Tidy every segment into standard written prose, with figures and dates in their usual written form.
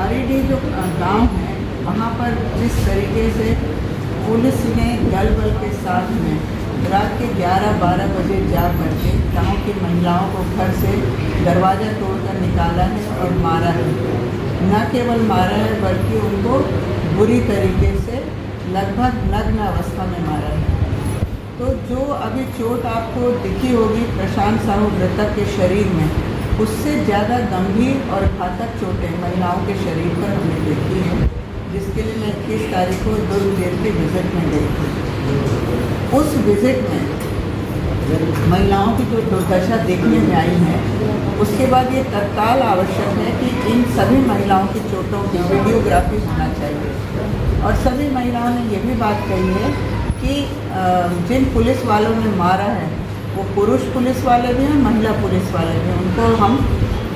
खारीडीह जो गांव है वहाँ पर जिस तरीके से पुलिस ने दल बल के साथ में रात के 11-12 बजे जा करके गांव की महिलाओं को घर से दरवाज़ा तोड़कर निकाला है और मारा है। न केवल मारा है बल्कि उनको बुरी तरीके से लगभग नग्न अवस्था में मारा है। तो जो अभी चोट आपको दिखी होगी प्रशांत साहू मृतक के शरीर में, उससे ज़्यादा गंभीर और घातक चोटें महिलाओं के शरीर पर हमने देखी हैं, जिसके लिए मैं 21 तारीख को दुर्ग जेल की विज़िट में गई थी। उस विज़िट में महिलाओं की जो दुर्दशा देखने में आई है, उसके बाद ये तत्काल आवश्यक है कि इन सभी महिलाओं की चोटों की वीडियोग्राफी होना चाहिए। और सभी महिलाओं ने ये भी बात कही है कि जिन पुलिस वालों ने मारा है वो पुरुष पुलिस वाले भी हैं, महिला पुलिस वाले भी हैं, उनको हम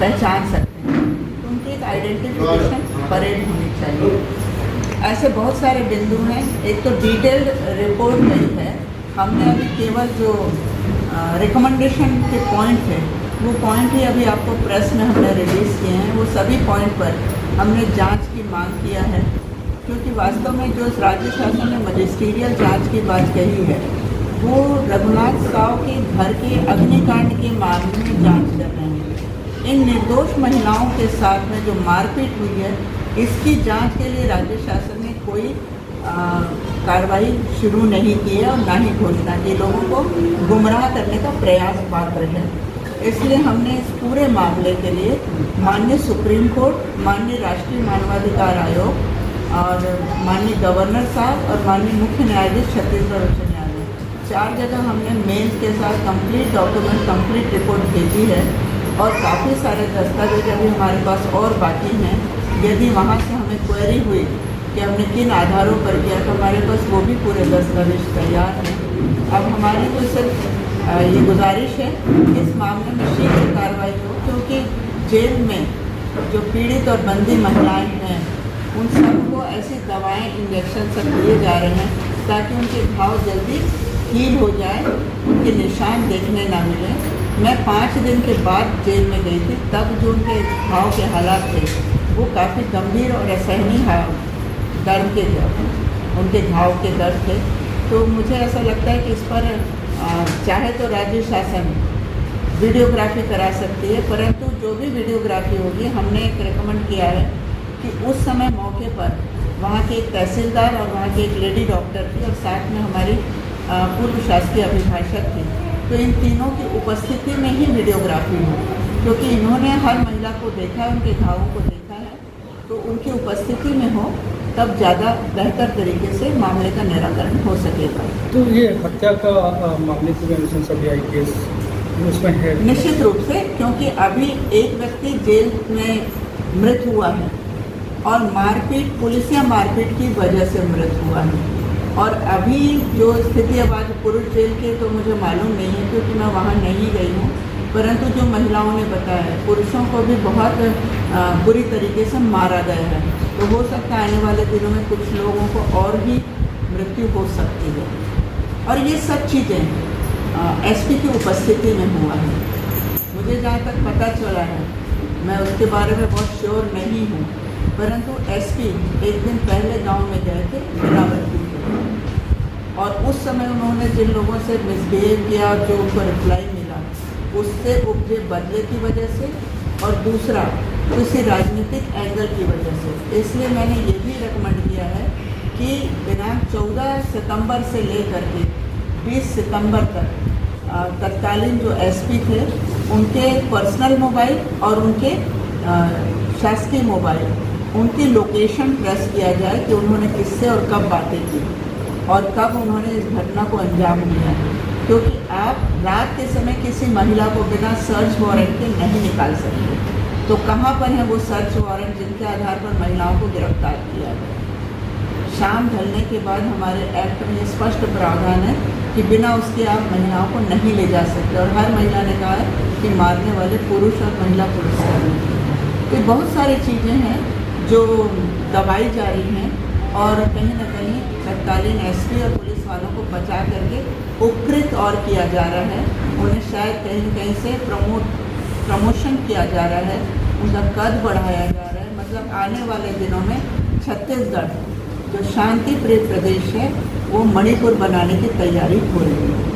पहचान सकते हैं। तो उनकी एक आइडेंटिफिकेशन परेड होनी चाहिए। ऐसे बहुत सारे बिंदु हैं। एक तो डिटेल्ड रिपोर्ट नहीं है, हमने अभी केवल जो रिकमेंडेशन के पॉइंट थे वो पॉइंट ही अभी आपको प्रेस में हमने रिलीज़ किए हैं। वो सभी पॉइंट पर हमने जांच की मांग किया है, क्योंकि वास्तव में जो राज्य शासन ने मजिस्ट्रियल जांच की बात कही है वो रघुनाथ साव के घर के अग्निकांड के मामले में जांच कर रहे हैं। इन निर्दोष महिलाओं के साथ में जो मारपीट हुई है इसकी जांच के लिए राज्य शासन ने कोई कार्रवाई शुरू नहीं की है और ना ही घोषणा की। लोगों को गुमराह करने का प्रयास मात्र है। इसलिए हमने इस पूरे मामले के लिए माननीय सुप्रीम कोर्ट, माननीय राष्ट्रीय मानवाधिकार आयोग और माननीय गवर्नर साहब और माननीय मुख्य न्यायाधीश छत्तीसगढ़ उच्च न्यायालय, 4 जगह हमने मेल के साथ कंप्लीट डॉक्यूमेंट, कंप्लीट रिपोर्ट भेजी है। और काफ़ी सारे दस्तावेज अभी हमारे पास और बाकी हैं। यदि वहाँ से हमें क्वेरी हुई कि हमने किन आधारों पर किया तो हमारे पास वो भी पूरे दस्तावेज तैयार हैं। अब हमारी तो सिर्फ ये गुजारिश है इस मामले में शीघ्र कार्रवाई हो, क्योंकि जेल में जो पीड़ित और बंदी महिलाएं हैं उन सबको ऐसी दवाएं, इंजेक्शन सब दिए जा रहे हैं ताकि उनके घाव जल्दी हील हो जाए, उनके निशान देखने ना मिले। मैं 5 दिन के बाद जेल में गई थी, तब जो उनके घाव के हालात थे वो काफ़ी गंभीर और असहनीय दर्द के थे, उनके घाव के दर्द थे। तो मुझे ऐसा लगता है कि इस पर चाहे तो राज्य शासन वीडियोग्राफी करा सकती है, परंतु जो भी वीडियोग्राफी होगी हमने एक रिकमेंड किया है कि उस समय मौके पर वहाँ के एक तहसीलदार और वहाँ की एक लेडी डॉक्टर थी और साथ में हमारी पूर्व शासकीय अभिभाषक थी, तो इन तीनों की उपस्थिति में ही वीडियोग्राफी हो, क्योंकि इन्होंने हर महिला को देखा है, उनके घावों को देखा है, तो उनकी उपस्थिति में हो तब ज़्यादा बेहतर तरीके से मामले का निराकरण हो सकेगा। तो ये हत्या का मामले की अनुसंधान केस उसमें है निश्चित रूप से, क्योंकि अभी एक व्यक्ति जेल में मृत हुआ है और मारपीट, पुलिसिया मारपीट की वजह से मृत हुआ है। और अभी जो स्थिति अब आज पुरुष जेल के तो मुझे मालूम नहीं है, क्योंकि मैं वहाँ नहीं गई हूँ, परंतु जो महिलाओं ने बताया है पुरुषों को भी बहुत बुरी तरीके से मारा गया है। तो हो सकता है आने वाले दिनों में कुछ लोगों को और भी मृत्यु हो सकती है। और ये सब चीज़ें एसपी की उपस्थिति में हुआ है। मुझे जहाँ तक पता चला है, मैं उसके बारे में बहुत श्योर नहीं हूँ, परंतु एसपी एक दिन पहले गांव में गए थे बिलावती के, और उस समय उन्होंने जिन लोगों से मिसबिहेव किया और जो उनको रिप्लाई मिला उससे उपजे बदले की वजह से और दूसरा किसी राजनीतिक एंगल की वजह से। इसलिए मैंने ये भी रिकमेंड किया है कि दिनांक 14 सितंबर से लेकर के 20 सितंबर तक तत्कालीन जो एसपी थे उनके पर्सनल मोबाइल और उनके शासकीय मोबाइल, उनकी लोकेशन ट्रेस किया जाए कि उन्होंने किससे और कब बातें की और कब उन्होंने इस घटना को अंजाम दिया। क्योंकि आप रात के समय किसी महिला को बिना सर्च वारंट के नहीं निकाल सकते, तो कहाँ पर है वो सर्च वारंट जिनके आधार पर महिलाओं को गिरफ्तार किया गया। शाम ढलने के बाद हमारे एक्ट में स्पष्ट प्रावधान है कि बिना उसके आप महिलाओं को नहीं ले जा सकते, और हर महिला ने कहा है कि मारने वाले पुरुष और महिला पुलिसकर्मी। तो बहुत सारी चीज़ें हैं जो दबाई जा रही हैं और कहीं ना कहीं तत्कालीन एसपी और पुलिस वालों को बचा करके उपकृत और किया जा रहा है। उन्हें शायद कहीं कहीं से प्रमोशन किया जा रहा है, उनका कद बढ़ाया जा रहा है। मतलब आने वाले दिनों में छत्तीसगढ़ जो शांति प्रिय प्रदेश है वो मणिपुर बनाने की तैयारी हो रही है।